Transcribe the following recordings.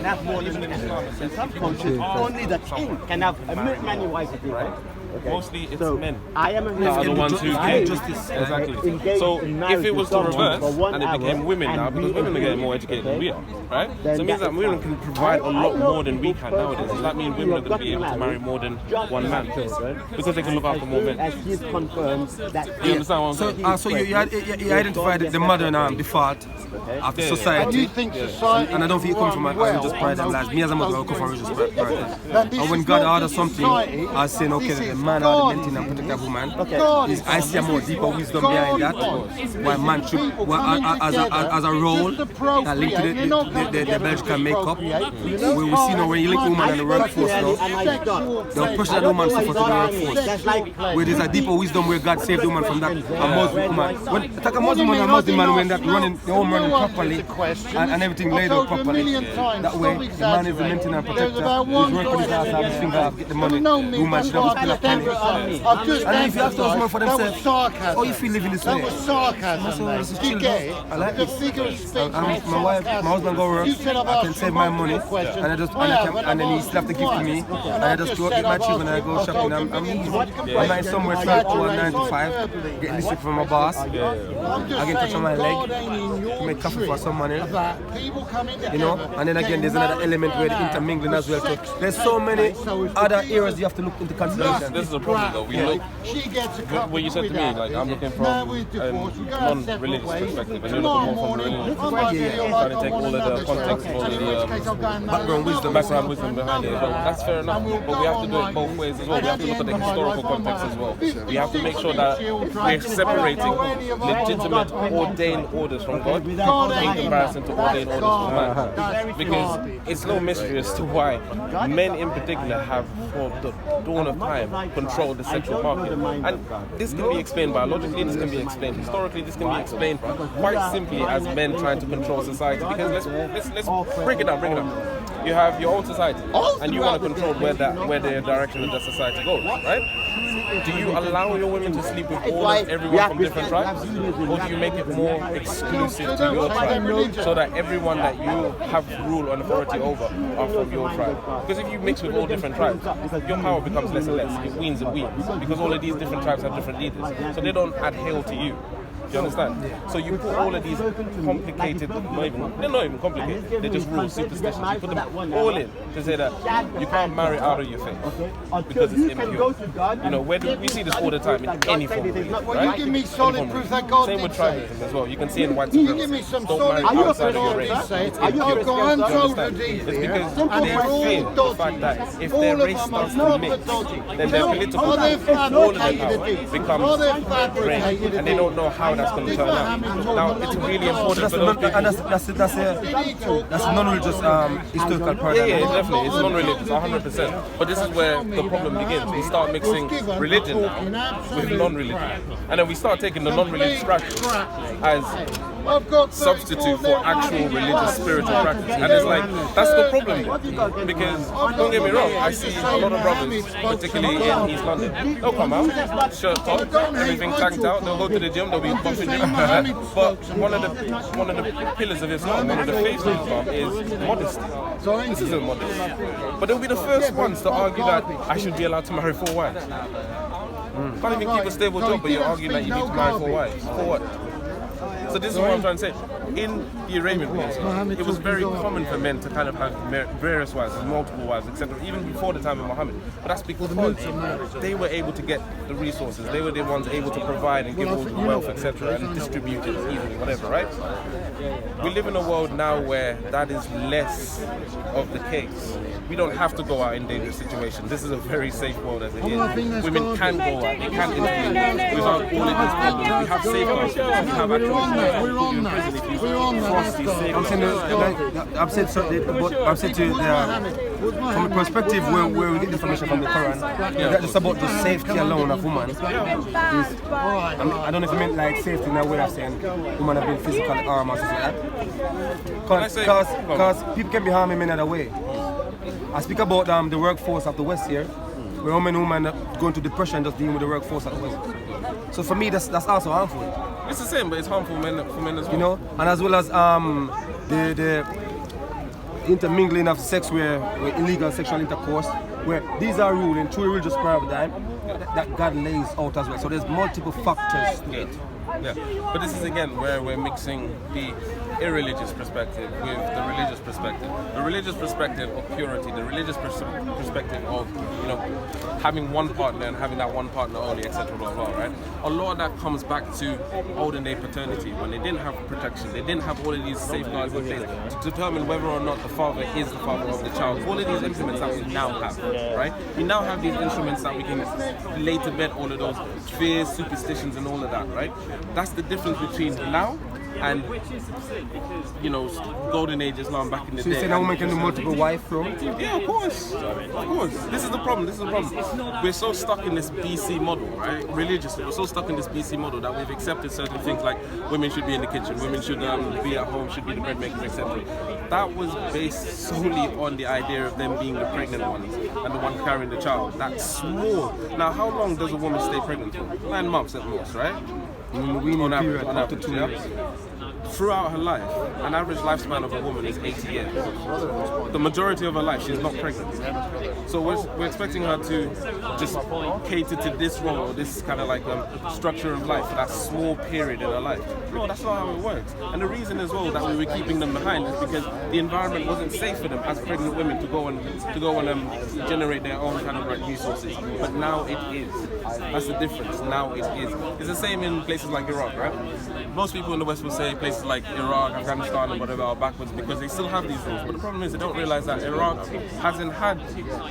can have more than one. In some countries, only the king can have many wives, right? Okay. Mostly it's men. I am a that are the ones who get justice. Exactly. So if it was to reverse and it became women now, because women are getting more educated than we are, right? So it means that women can provide a lot more than we can nowadays. Does that mean women are going to be able to marry more than one man? Because they can look after more men. As he confirms that. You understand what I'm saying? So you identified the modern default of the society. And you think society, and I don't think it comes from a religious pride and lies. Me as a mother, I come from religious pride. And when God orders something, I say, okay, the man ought to maintain and protect that woman. I see a more deeper wisdom behind that. Why man should, as a role that linked to the Belgian makeup, where we see now when you link woman and the workforce now, the oppression that the woman suffers to the workforce, where there's a deeper wisdom where God saved the woman from that. A Muslim woman, a Muslim man when that running the home running properly and everything laid out properly. That way, the man is the maintainer and protector. He's working his ass out, his finger out, get the money. The woman should have a penny. And if you have to ask for themselves, how you feel living this way? That was sarcasm, mate. Did you get it? I like the it. figure of speech. My husband go work, I can save my money, and then he still have to give to me, and I just go get my children and I go shopping. I'm easy. I'm not somewhere 12 to 9 to 5, getting this from my boss. I get touch on my leg, make coffee for some money, you know. And then again, there's another element where the intermingling as well. So there's so many other areas you have to look into consideration. This is a problem though. We look. What you said to me, like I'm looking from a non-religious perspective, and you're looking more from a religious perspective. Trying to take all of the context, all of the background wisdom behind it as well. That's fair enough, but we have to do it both ways as well. We have to look at the historical context as well. We have to make sure that we're separating legitimate ordained orders from God in comparison to ordained orders from man. Because it's no mystery as to why men in particular have, for the dawn of time, controlled the sexual market. And this can be explained biologically, this can be explained historically, this can be explained quite simply as men trying to control society. Because let's break it down. You have your own society, and you want to control where the direction of the society goes, right? Do you allow your women to sleep with everyone from different tribes? Or do you make it more exclusive to your tribe so that everyone that you have rule and authority over are from your tribe? Because if you mix with all different tribes, your power becomes less and less. It weans and weans because all of these different tribes have different leaders. So they don't adhere to you. Do you understand? So you put all of these complicated, they're not even complicated, they're just rules, superstitions. You put them all in to say that you can't marry out of your faith because it's impure. You know, we see this all the time in any form of religion, right? You give me solid proof that God did. Same with tribalism as well. You can see in white supremacy. You give me some solid proof outside of your race. I've got untold It's because they fear the fact that if their race starts to mix, then their political power, all of their power becomes drained, and they don't know how that's going to turn out. Now, it's really important for those people. That's a non-religious historical paradigm. Yeah, definitely. It's non-religious, 100%. But this is where the problem begins. We start mixing religion now with non-religion. And then we start taking the non-religious practice as substitute for actual religious spiritual practice. And it's like, that's the problem. Because, don't get me wrong, I see a lot of brothers, particularly in East London, they'll come out, shirt off, everything tanked out, they'll go to the gym, they'll be bumping gym. But one of the pillars of Islam, one of the faiths of Islam is modesty. This isn't modesty. But they'll be the first ones to argue that I should be allowed to marry 4 wives. Can't even keep a stable job, but you're arguing that you need to marry 4 wives. For what? So this is what I'm trying to say. In the Arabian Peninsula, it was very common for men to kind of have various wives, multiple wives, etc., even before the time of Muhammad. But that's because they were able to get the resources. They were the ones able to provide and give all the wealth, etc., and distribute it easily, whatever, right? We live in a world now where that is less of the case. We don't have to go out in dangerous situations. This is a very safe world as it is. Women can go out, they can intervene without all of these problems. We have safeguards. We have actual we're on that. I'm saying to you, from a perspective where we get information from the Quran, that's just about the safety alone of women. I don't know if you meant like safety in a way of saying women have been physically harmed or something like that. Because people can be harming men in other way. I speak about the workforce of the West here, where women go into depression just dealing with the workforce of the West. So for me, that's also harmful. It's the same, but it's harmful for men as well. You know, and as well as intermingling of sex where illegal sexual intercourse, where these are ruling through the religious paradigm that God lays out as well. So there's multiple factors to it. Yeah, but this is again where we're mixing the irreligious perspective with the religious perspective. The religious perspective of purity, the religious perspective of, you know, having one partner and having that one partner only, etc. blah blah, right? A lot of that comes back to olden day paternity, when they didn't have protection, they didn't have all of these safeguards in place to determine whether or not the father is the father of the child. All of these instruments that we now have, right? We now have these instruments that we can lay to bed all of those fears, superstitions, and all of that, right? That's the difference between now and, you know, golden age Islam back in the day. So you say that woman can do multiple wives, bro? Yeah, of course. Of course. This is the problem. We're so stuck in this BC model, right? Religiously, we're so stuck in this BC model that we've accepted certain things like women should be in the kitchen, women should be at home, should be the bread makers, etc. That was based solely on the idea of them being the pregnant ones and the one carrying the child. That's small. Now, how long does a woman stay pregnant for? 9 months at most, right? On average, up to 2 years. Throughout her life, an average lifespan of a woman is 80 years. The majority of her life, she's not pregnant. So we're expecting her to just cater to this role, or this kind of like structure of life for that small period in her life. No, that's not how it works. And the reason as well that we were keeping them behind is because the environment wasn't safe for them as pregnant women to go and generate their own kind of like resources. But now it is. That's the difference. Now it is. It's the same in places like Iraq, right? Most people in the West will say places like Iraq, Afghanistan, and whatever are backwards because they still have these rules. But the problem is they don't realize that Iraq hasn't had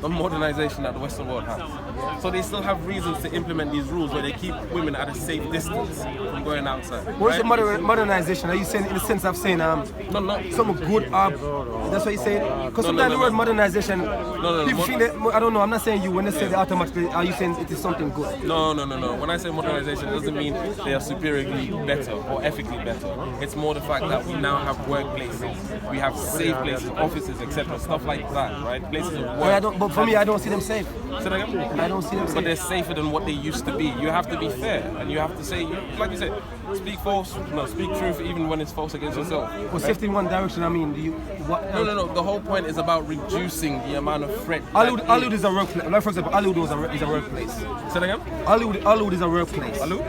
the modernization that the Western world has. So they still have reasons to implement these rules where they keep women at a safe distance from going outside. What's the modernization? Are you saying in the sense of saying some good that's what you're saying? Because sometimes the word modernization, people think that, I don't know, I'm not saying you, when they say that automatically, are you saying it is something good? No. When I say modernization, it doesn't mean they are superiorly better or ethically better. It's more the fact that we now have workplaces, we have safe places, offices, etc., stuff like that, right? Places of work. But for me, I don't see them safe. Say that again? I don't see them safe. But they're safer than what they used to be. You have to be fair, and you have to say, like you said, speak truth even when it's false against yourself. Well, safety in one direction, I mean, No. The whole point is about reducing the amount of threat. Hollywood is a workplace. Like, for example, Hollywood is a workplace. Say that again? Hollywood is a workplace. Hollywood.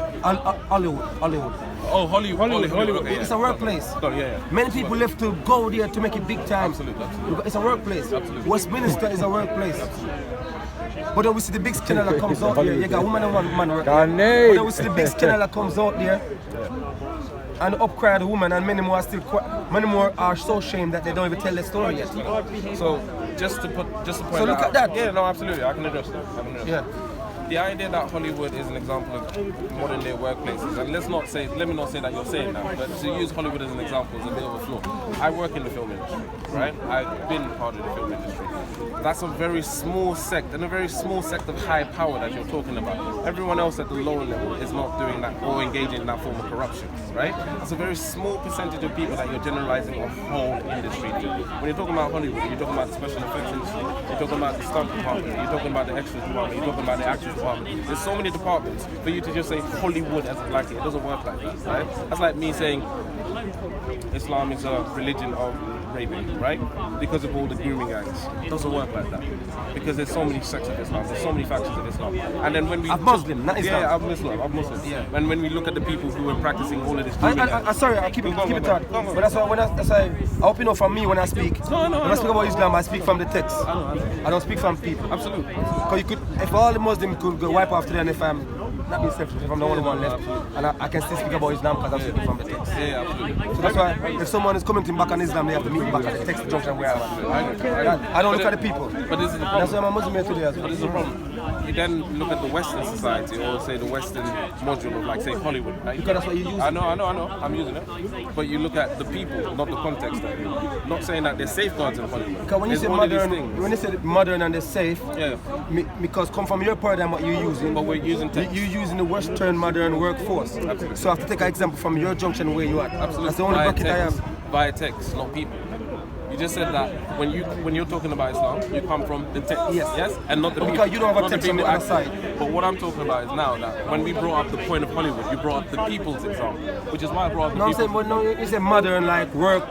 Oh, Hollywood. Okay, yeah. It's a workplace. Yeah. Many people left to go there to make it big time. Absolutely. It's a workplace. Absolutely. Westminster is a workplace. But then we see the big scandal that comes out there. You got woman and one man. CARNAIN. But then we see the big scandal that comes out there. And upcry the woman, and many more are so ashamed that they don't even tell their story yet. So just to point So look at that. Yeah, no, absolutely. I can address that. Yeah. The idea that Hollywood is an example of modern day workplaces, and let me not say that you're saying that, but to use Hollywood as an example is a bit of a flaw. I work in the film industry, right? I've been part of the film industry. That's a very small sect, and a very small sect of high power that you're talking about. Everyone else at the lower level is not doing that or engaging in that form of corruption, right? That's a very small percentage of people that you're generalizing a whole industry to. When you're talking about Hollywood, you're talking about the special effects industry, you're talking about the stunt department, you're talking about the extras department, you're talking about the actors department. There's so many departments for you to just say Hollywood as it like it. It doesn't work like that, right? That's like me saying Islam is a religion of raping, right? Because of all the grooming gangs. It doesn't work like that. Because there's so many sects of Islam, there's so many factions of Islam. And then when we... I'm Muslim, not Islam. Yeah, I'm Muslim. Yeah. And when we look at the people who are practicing all of this... Sorry, I'll keep it on. But that's why I hope you know from me when I speak. When I speak about Islam, I speak from the text. I don't speak from people. Absolutely. Because if all the Muslims could go wipe off today, and if I'm not being selfish, if I'm the only one left, and I can still speak about Islam because I'm speaking from the text. Yeah, absolutely. So that's why if someone is commenting back on Islam, they have to meet back at the text junction where I'm at. I don't look at the people. But this is the problem. That's why I'm a Muslim here today as well. But this is the problem. You then look at the Western society, or say the Western module of, like, say, Hollywood. Right? Because that's what you use. I know. I'm using it. But you look at the people, not the context of it. Not saying that there's safeguards in Hollywood. Because when you say modern and they're safe, because come from your paradigm what you're using. But we're using text. You're using the Western modern workforce. Absolutely. So I have to take an example from your junction where you are. Absolutely. That's the only bucket I have. Via text, not people. You just said that when you're talking about Islam, you come from the text, yes, and not the people. Because you don't have a text on the other side. But what I'm talking about is now that when we brought up the point of Hollywood. You brought up the people's example, which is why I brought up the No, I'm saying, people's. but no, it's a modern like work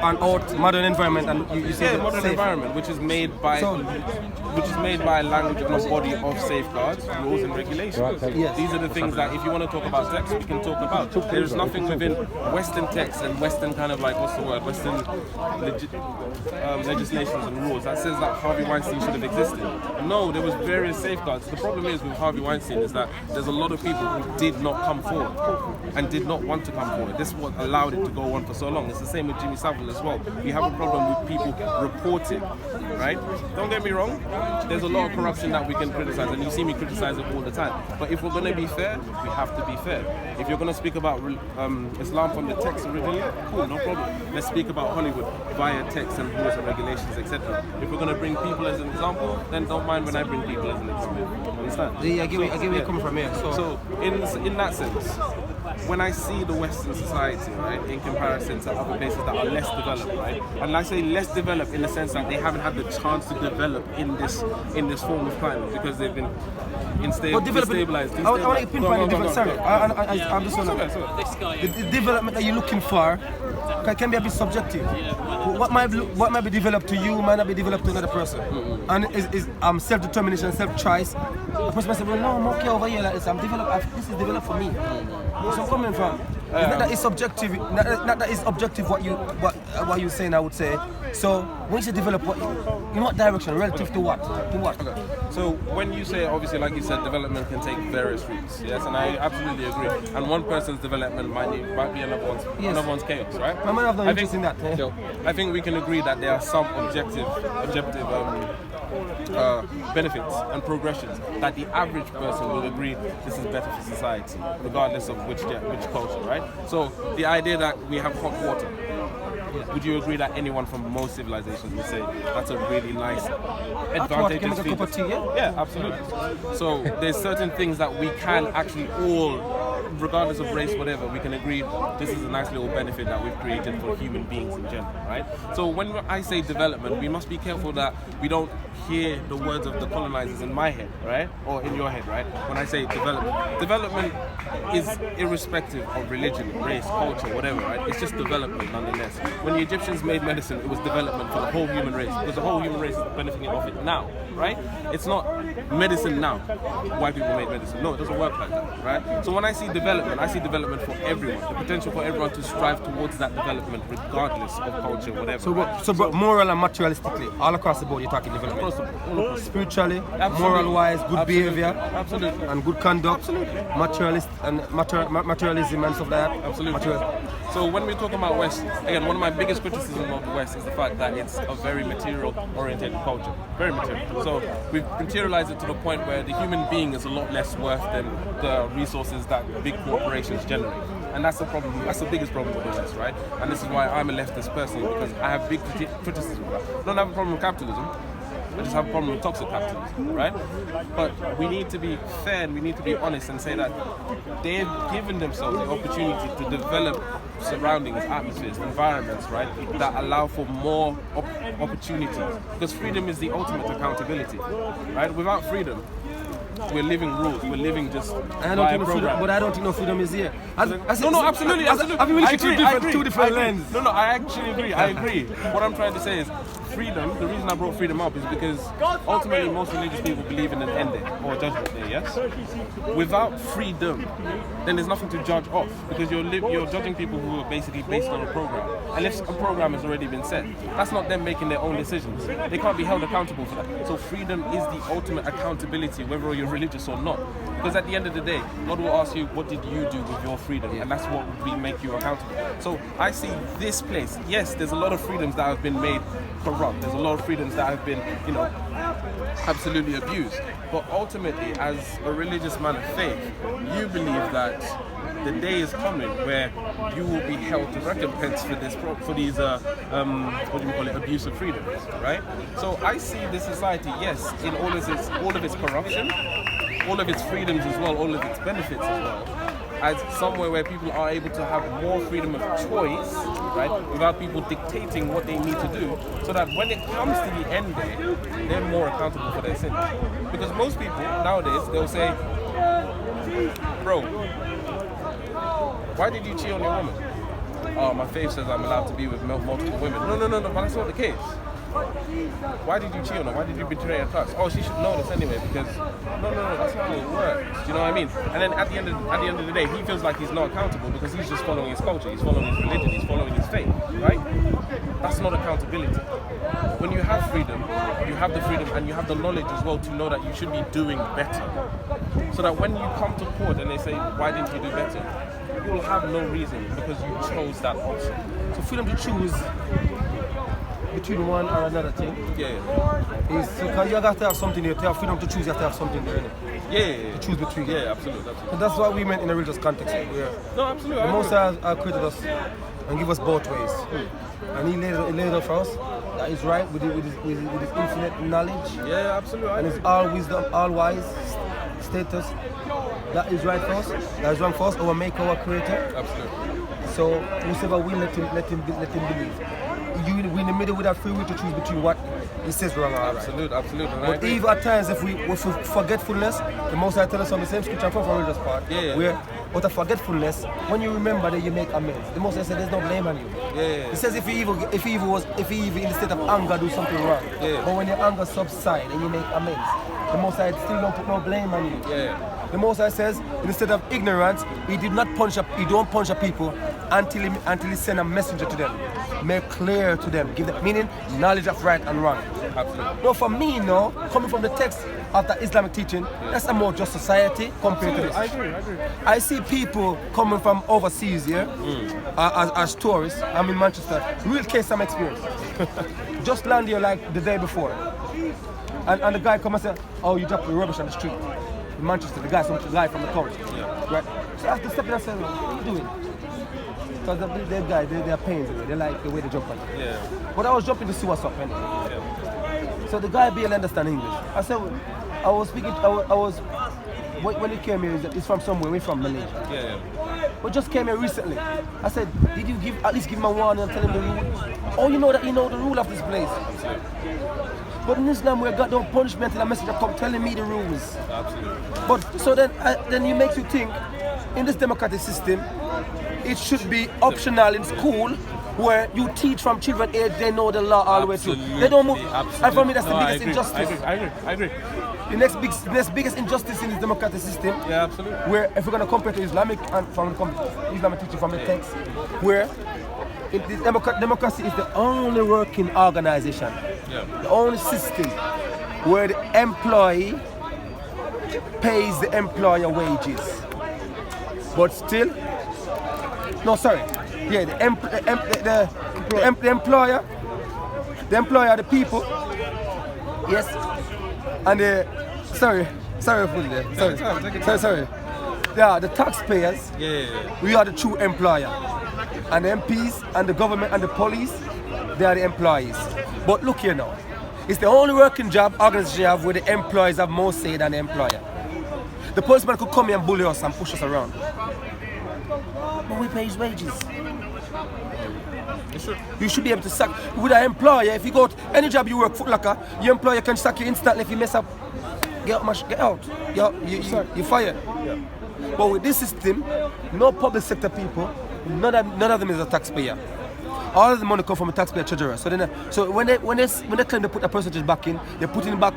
and out, modern environment, and you say Yeah, modern safe. environment, which is made by a language and a body of safeguards, rules, and regulations. Yes. These are the things that, if you want to talk about text, we can talk about. There is nothing within Western text and Western kind of like, what's the word, Western legislations and rules that says that Harvey Weinstein should have existed. No, there was various safeguards. The problem is with Harvey Weinstein is that there's a lot of people who did not come forward and did not want to come forward. This is what allowed it to go on for so long. It's the same with Jimmy Savile as well. We have a problem with people reporting, right? Don't get me wrong, there's a lot of corruption that we can criticize, and you see me criticize it all the time. But if we're going to be fair, we have to be fair. If you're going to speak about Islam from the text originally, cool, no problem. Let's speak about Hollywood via text and rules and regulations, etc. If we're going to bring people as an example, then don't mind when I bring people as an example. Understand? Yeah, I get where you're coming from here. So in that sense, when I see the Western society, right, in comparison to other places that are less developed, right, and I say less developed in the sense that they haven't had the chance to develop in this form of climate because they've been destabilized. I want to pinpoint the difference. Sorry, I'm just want the development that you're looking for can be a bit subjective. What might be developed to you might not be developed to another person, and is self-determination, self-choice. The person might say, well, no, I'm okay over here like this. This is developed for me. So I'm coming from. It's not that it's subjective. Not that it's objective what you're saying. I would say. So when you say develop, in what direction? Relative to what? To what? Okay. So when you say, obviously, like you said, development can take various routes. Yes, and I absolutely agree. And one person's development might be another one's chaos, right? I might have no interest in that. I think we can agree that there are some objective benefits and progressions that the average person will agree this is better for society, regardless of which culture, right? So the idea that we have hot water, would you agree that anyone from most civilizations would say that's a really nice advantageous feature? Yeah, absolutely. So there's certain things that we can actually all, regardless of race, whatever, we can agree this is a nice little benefit that we've created for human beings in general, right? So when I say development, we must be careful that we don't hear the words of the colonizers in my head, right? Or in your head, right? When I say development. Development is irrespective of religion, race, culture, whatever, right? It's just development nonetheless. When the Egyptians made medicine, it was development for the whole human race, because the whole human race is benefiting off it now, right? It's not medicine now, why people made medicine. No, it doesn't work like that, right? So when I see development for everyone, the potential for everyone to strive towards that development regardless of culture, whatever. But moral and materialistically, all across the board, you're talking development. Spiritually, moral-wise, good behavior, absolutely, and good conduct, absolutely, materialism and stuff like that. Absolutely. So when we talk about West, again, one of my biggest criticisms of the West is the fact that it's a very material-oriented culture, very material. So we've materialized it to the point where the human being is a lot less worth than the resources that big corporations generate. And that's the problem. That's the biggest problem with the West, right? And this is why I'm a leftist personally, because I have big criticism of that. I don't have a problem with capitalism. I just have a problem with toxic capitalism, right? But we need to be fair and we need to be honest and say that they've given themselves the opportunity to develop surroundings, atmospheres, environments, right, that allow for more opportunities. Because freedom is the ultimate accountability, right? Without freedom, we're living rules. We're living just by a program. But I don't think no freedom is here. No, absolutely. I've been looking two different lenses. No, I actually agree. I agree. What I'm trying to say is, freedom, the reason I brought freedom up is because ultimately most religious people believe in an end day or a judgment day, yes? Without freedom, then there's nothing to judge off, because you're judging people who are basically based on a program. And if a program has already been set, that's not them making their own decisions. They can't be held accountable for that. So freedom is the ultimate accountability, whether you're religious or not. Because at the end of the day, God will ask you, what did you do with your freedom? And that's what will make you accountable. So I see this place, yes, there's a lot of freedoms that have been made corrupt. There's a lot of freedoms that have been, absolutely abused. But ultimately, as a religious man of faith, you believe that the day is coming where you will be held to recompense for these abuse of freedoms, right? So I see this society, yes, in all of its corruption, all of its freedoms as well, all of its benefits as well, as somewhere where people are able to have more freedom of choice, right, without people dictating what they need to do, so that when it comes to the end day, they're more accountable for their sins. Because most people nowadays, they'll say, bro, Why did you cheat on your woman? Oh, my faith says I'm allowed to be with multiple women. No, but that's not the case. Why did you cheat on her? Why did you betray her trust? Oh, she should know this anyway because no, that's not how it works. Do you know what I mean? And then at the end of the day, he feels like he's not accountable because he's just following his culture, he's following his religion, he's following his faith, right? That's not accountability. When you have freedom, you have the freedom and you have the knowledge as well to know that you should be doing better. So that when you come to court and they say, why didn't you do better? You will have no reason because you chose that option. So freedom to choose between one or another thing. Yeah. Is because you have to have something there. To have freedom to choose, you have to have something there, innit? Yeah. To choose between. Yeah, absolutely. So that's what we meant in a religious context. Yeah. No, absolutely. The Most High created us and give us both ways. And he laid it out for us. That is right with his infinite knowledge. Yeah, absolutely. And his all wisdom, all wise status. That is right for us. That is wrong for us. Our maker, our creator. Absolutely. So whosoever will let him believe. You in the middle with that free will to choose between what he says wrong or right. Absolutely. But even at times, if we forgetfulness, the Most High tell us on the same scripture from religious part, where out of forgetfulness, when you remember that you make amends. The Most High said there's no blame on you. Yeah. He says if he evil in the state of anger do something wrong, but when your anger subsides and you make amends, the Most High still don't put no blame on you. Yeah. The Most High says, instead of ignorance, he don't punch a people until he send a messenger to them, make clear to them, give them meaning, knowledge of right and wrong. Absolutely. No, for me, coming from the text of the Islamic teaching, that's a more just society compared to this. I agree. I see people coming from overseas here as tourists. I'm in Manchester. Real case I'm experience. Just land here like the day before, and the guy come and say, "Oh, you dropped the rubbish on the street." In Manchester, the guy from the country. Yeah. Right? So I have to step in and say, what are you doing? Because the guy, they're paying me. They like the way they jump on it. Yeah. But I was jumping to see what's up anyway. Yeah. So the guy barely understand English. I said, I was when he came here, he's from somewhere, we're from Malaysia. Yeah. But just came here recently. I said, did you at least give him a warning and tell him the rule? Oh, you know the rule of this place. But in Islam, we got no punishment and a messenger come telling me the rules. Absolutely. But so then it makes you think, in this democratic system, it should be optional in school where you teach from children age, they know the law all the way through. They don't move. And for me, that's the biggest injustice. I agree. The next biggest injustice in this democratic system, absolutely. Where if we're going to compare to Islamic and from Islamic teaching from the text, where democracy is the only working organization, the only system where the employee pays the employer wages, but still, the employer, the people, yes, and sorry yeah, the taxpayers, we are the true employer, and the MPs and the government and the police, they are the employees. But look here now, it's the only working job organization you have where the employees have more say than the employer. The policeman could come here and bully us and push us around, but we pay his wages. You should be able to sack with an employer. If you go to any job you work, Foot Locker, your employer can sack you instantly if you mess up. Get out. You're fired. Yeah. But with this system, no public sector people, none of them is a taxpayer. All of the money come from a taxpayer treasurer. So when they claim to put a percentage back in, they're putting it back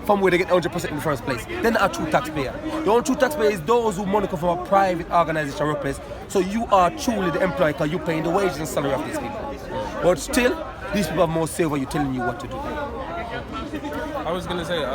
from where they get 100% in the first place. They're not a true taxpayer. The only true taxpayer is those who money come from a private organization workplace. So you are truly the employee because you're paying the wages and salary of these people. But still, these people have more say over you telling you what to do. I was going to say,